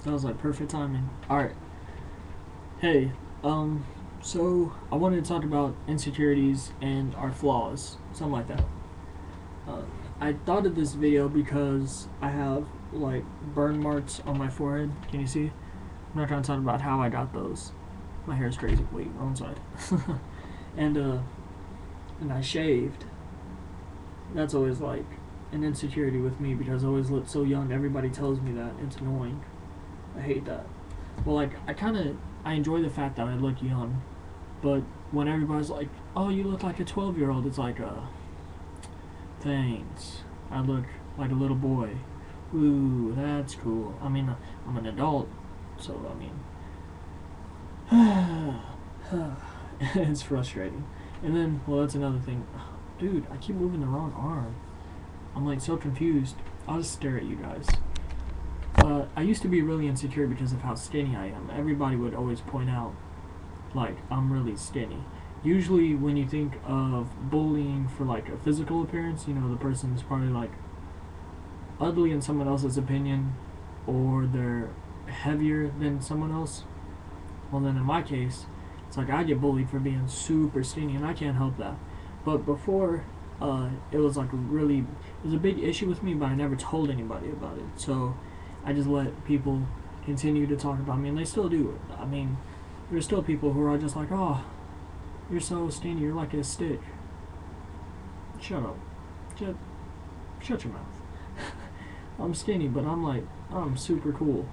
That was like perfect timing. Alright. Hey, so I wanted to talk about insecurities and our flaws. Something like that. I thought of this video because I have like burn marks on my forehead. Can you see? I'm not trying to talk about how I got those. My hair is crazy. Wait, wrong side. and I shaved. That's always like an insecurity with me because I always look so young. Everybody tells me that. It's annoying. I hate that. Well, like, I enjoy the fact that I look young, but when everybody's like, oh, you look like a 12-year-old, it's like, thanks. I look like a little boy. Ooh, that's cool. I mean, I'm an adult, so, I mean, it's frustrating. And then, well, that's another thing. Dude, I keep moving the wrong arm. I'm like so confused. I'll just stare at you guys. I used to be really insecure because of how skinny I am. Everybody would always point out, like, I'm really skinny. Usually when you think of bullying for, like, a physical appearance, you know, the person is probably, like, ugly in someone else's opinion, or they're heavier than someone else. Well, then in my case, it's like I get bullied for being super skinny, and I can't help that. But before, it was, like, it was a big issue with me, but I never told anybody about it. So I just let people continue to talk about me, and they still do. I mean, there's still people who are just like, oh, you're so skinny, you're like a stick. Shut up. Shut your mouth. I'm skinny, but I'm super cool.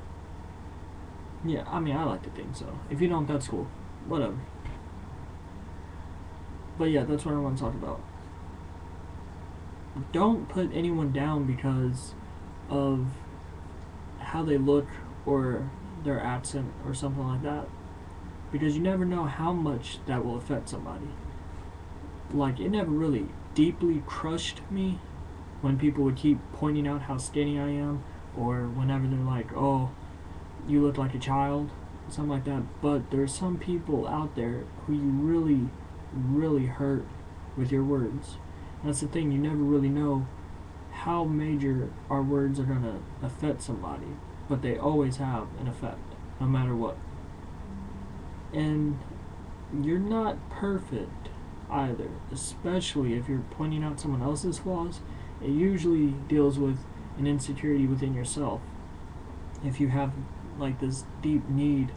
Yeah, I mean, I like to think so. If you don't, that's cool. Whatever. But yeah, that's what I want to talk about. Don't put anyone down because of how they look or their accent or something like that, because you never know how much that will affect somebody. Like, it never really deeply crushed me when people would keep pointing out how skinny I am, or whenever they're like, oh, you look like a child, something like that. But there's some people out there who you really, really hurt with your words. That's the thing, you never really know how major our words are going to affect somebody, but they always have an effect, no matter what. And you're not perfect either, especially if you're pointing out someone else's flaws. It usually deals with an insecurity within yourself. If you have like this deep need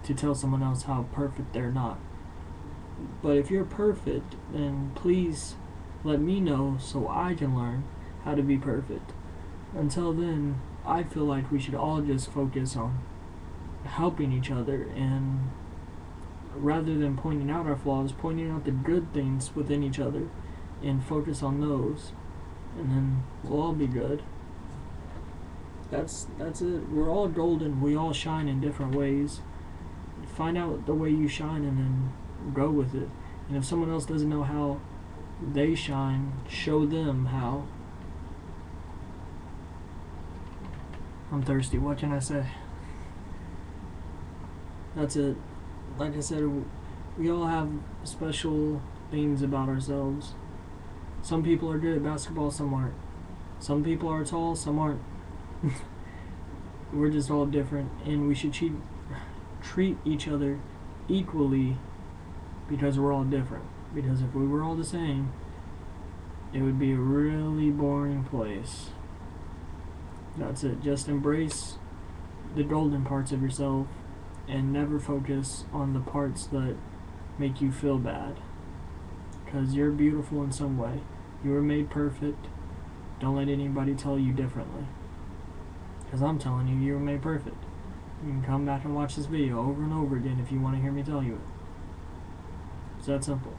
to tell someone else how perfect they're not. But if you're perfect, then please let me know so I can learn how to be perfect. Until then, I feel like we should all just focus on helping each other, and rather than pointing out our flaws, pointing out the good things within each other and focus on those, and then we'll all be good. That's it. We're all golden. We all shine in different ways. Find out the way you shine and then go with it. And if someone else doesn't know how they shine, show them how. I'm thirsty. What can I say? That's it. Like I said, we all have special things about ourselves. Some people are good at basketball, some aren't. Some people are tall, some aren't. We're just all different, and we should treat each other equally because we're all different. Because if we were all the same, it would be a really boring place. That's it. Just embrace the golden parts of yourself and never focus on the parts that make you feel bad. Because you're beautiful in some way. You were made perfect. Don't let anybody tell you differently. Because I'm telling you, you were made perfect. You can come back and watch this video over and over again if you want to hear me tell you it. It's that simple.